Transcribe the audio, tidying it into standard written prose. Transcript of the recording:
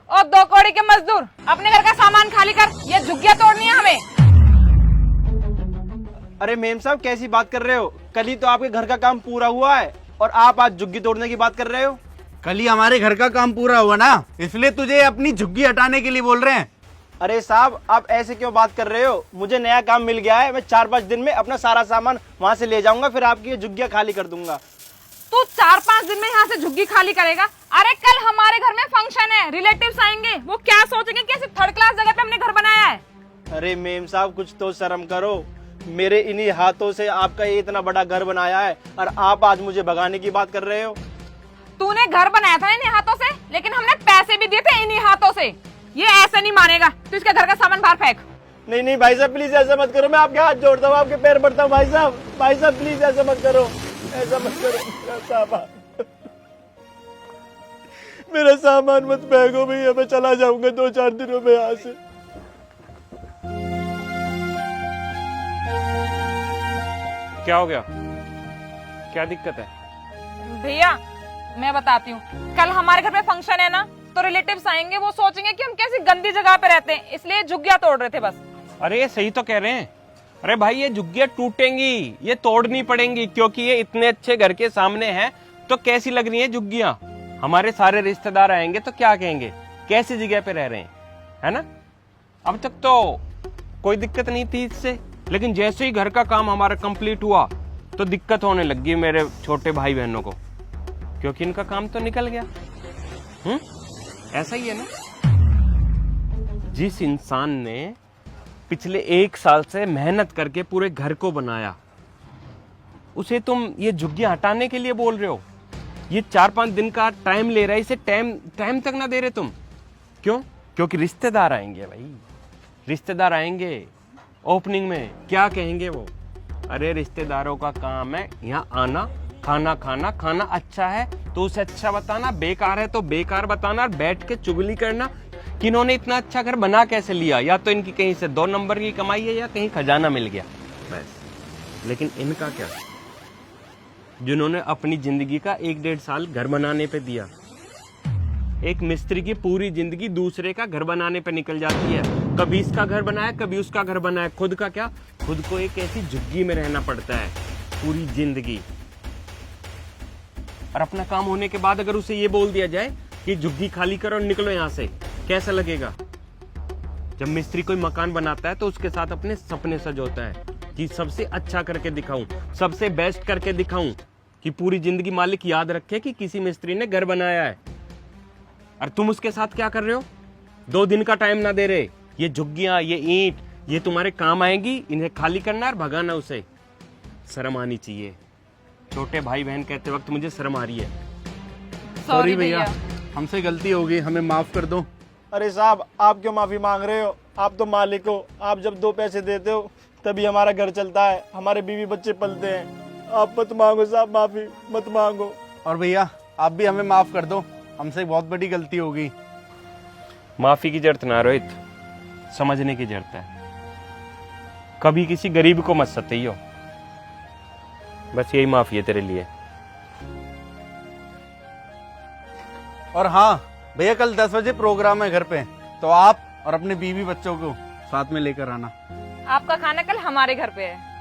और 2 कौड़ी के मजदूर, अपने घर का सामान खाली कर, ये झुग्गियां तोड़नी है हमें। अरे मेम साहब कैसी बात कर रहे हो? कल ही तो आपके घर का काम पूरा हुआ है और आप आज झुग्गी तोड़ने की बात कर रहे हो। कल ही हमारे घर का काम पूरा हुआ ना, इसलिए तुझे अपनी झुग्गी हटाने के लिए बोल रहे हैं। अरे साहब आप ऐसे क्यों बात कर रहे हो? मुझे नया काम मिल गया है, मैं 4-5 दिन में अपना सारा सामान वहाँ से ले जाऊंगा, फिर आपकी ये झुग्गियां खाली कर दूंगा। तू 4-5 दिन में यहाँ से झुग्गी खाली करेगा? अरे कल हमारे घर में फंक्शन है, रिलेटिव्स आएंगे, वो क्या सोचेंगे कि ऐसे 3rd क्लास जगह पे हमने घर बनाया है। अरे मेम साहब कुछ तो शर्म करो, मेरे इन्हीं हाथों से आपका ये इतना बड़ा घर बनाया है और आप आज मुझे भगाने की बात कर रहे हो। तूने घर बनाया था इन्हीं हाथों से, लेकिन हमने पैसे भी दिए थे इन्हीं हाथों से। ये ऐसे नहीं मानेगा, तू इसके घर का सामान बाहर फेंक। नहीं नहीं भाई साहब प्लीज ऐसा मत करो, मैं आपके हाथ जोड़ता हूँ, आपके पैर पड़ता हूँ भाई साहब प्लीज ऐसा मत करो, ऐसा मत करो। मेरा सामान मत फेंको भैया, मैं चला जाऊंगा 2-4 दिनों में यहाँ से। क्या हो गया? क्या दिक्कत है? भैया मैं बताती हूँ, कल हमारे घर पे फंक्शन है ना, तो रिलेटिव्स आएंगे, वो सोचेंगे कि हम कैसी गंदी जगह पे रहते हैं, इसलिए झुग्गियां तोड़ रहे थे बस। अरे ये सही तो कह रहे हैं। अरे भाई ये झुग्गियां टूटेंगी, ये तोड़नी पड़ेंगी, क्योंकि ये इतने अच्छे घर के सामने है। तो कैसी लग रही है झुग्गियां? हमारे सारे रिश्तेदार आएंगे तो क्या कहेंगे, कैसी जगह पे रह रहे हैं, है ना? अब तक तो कोई दिक्कत नहीं थी इससे, लेकिन जैसे ही घर का काम हमारा कंप्लीट हुआ तो दिक्कत होने लगी मेरे छोटे भाई बहनों को, क्योंकि इनका काम तो निकल गया। ऐसा ही है ना? जिस इंसान ने पिछले 1 साल से मेहनत करके पूरे घर को बनाया, उसे तुम ये झुग्गियां हटाने के लिए बोल रहे हो? ये 4-5 दिन का टाइम ले रहा है, इसे टाइम तक ना दे रहे तुम। क्यों? क्योंकि रिश्तेदार आएंगे भाई, रिश्तेदार आएंगे ओपनिंग में, क्या कहेंगे वो? अरे रिश्तेदारों का काम है यहाँ आना, खाना खाना, खाना अच्छा है तो उसे अच्छा बताना, बेकार है तो बेकार बताना, बैठ के चुगली करना कि इन्होंने इतना अच्छा घर बना कैसे लिया, या तो इनकी कहीं से 2 नंबर की कमाई है या कहीं खजाना मिल गया बस। लेकिन इनका क्या, जिन्होंने अपनी जिंदगी का 1-1.5 साल घर बनाने पे दिया। एक मिस्त्री की पूरी जिंदगी दूसरे का घर बनाने पे निकल जाती है, कभी इसका घर बनाया कभी उसका घर बनाया, खुद का क्या, खुद को एक ऐसी झुग्गी में रहना पड़ता है पूरी जिंदगी। और अपना काम होने के बाद अगर उसे ये बोल दिया जाए कि झुग्गी खाली करो और निकलो यहाँ से, कैसा लगेगा? जब मिस्त्री कोई मकान बनाता है तो उसके साथ अपने सपने सजोता है कि सबसे अच्छा करके दिखाऊं, सबसे बेस्ट करके दिखाऊं, कि पूरी जिंदगी मालिक याद रखे कि किसी मिस्त्री ने घर बनाया है। और तुम उसके साथ क्या कर रहे हो? 2 दिन का टाइम ना दे रहे। ये झुग्गियां, ये ईंट, ये तुम्हारे काम आएंगी, इन्हें खाली करना और भगाना उसे। शर्म आनी चाहिए। छोटे भाई बहन कहते वक्त मुझे शर्म आ रही है। सॉरी भैया, हमसे गलती हो गई, हमें माफ कर दो। अरे साहब आप क्यों माफी मांग रहे हो? आप तो मालिक हो, आप जब 2 पैसे देते हो तभी हमारा घर चलता है, हमारे बीवी बच्चे पलते हैं। आप मत मांगो साहब, माफी मत मांगो। और भैया आप भी हमें माफ कर दो, हमसे बहुत बड़ी गलती हो गई। माफी की जरूरत ना रोहित, समझने की जरूरत है। कभी किसी गरीब को मत सताइयो, बस यही माफी है तेरे लिए। और हाँ भैया, कल 10 बजे प्रोग्राम है घर पे, तो आप और अपने बीवी बच्चों को साथ में लेकर आना। आपका खाना कल हमारे घर पे है।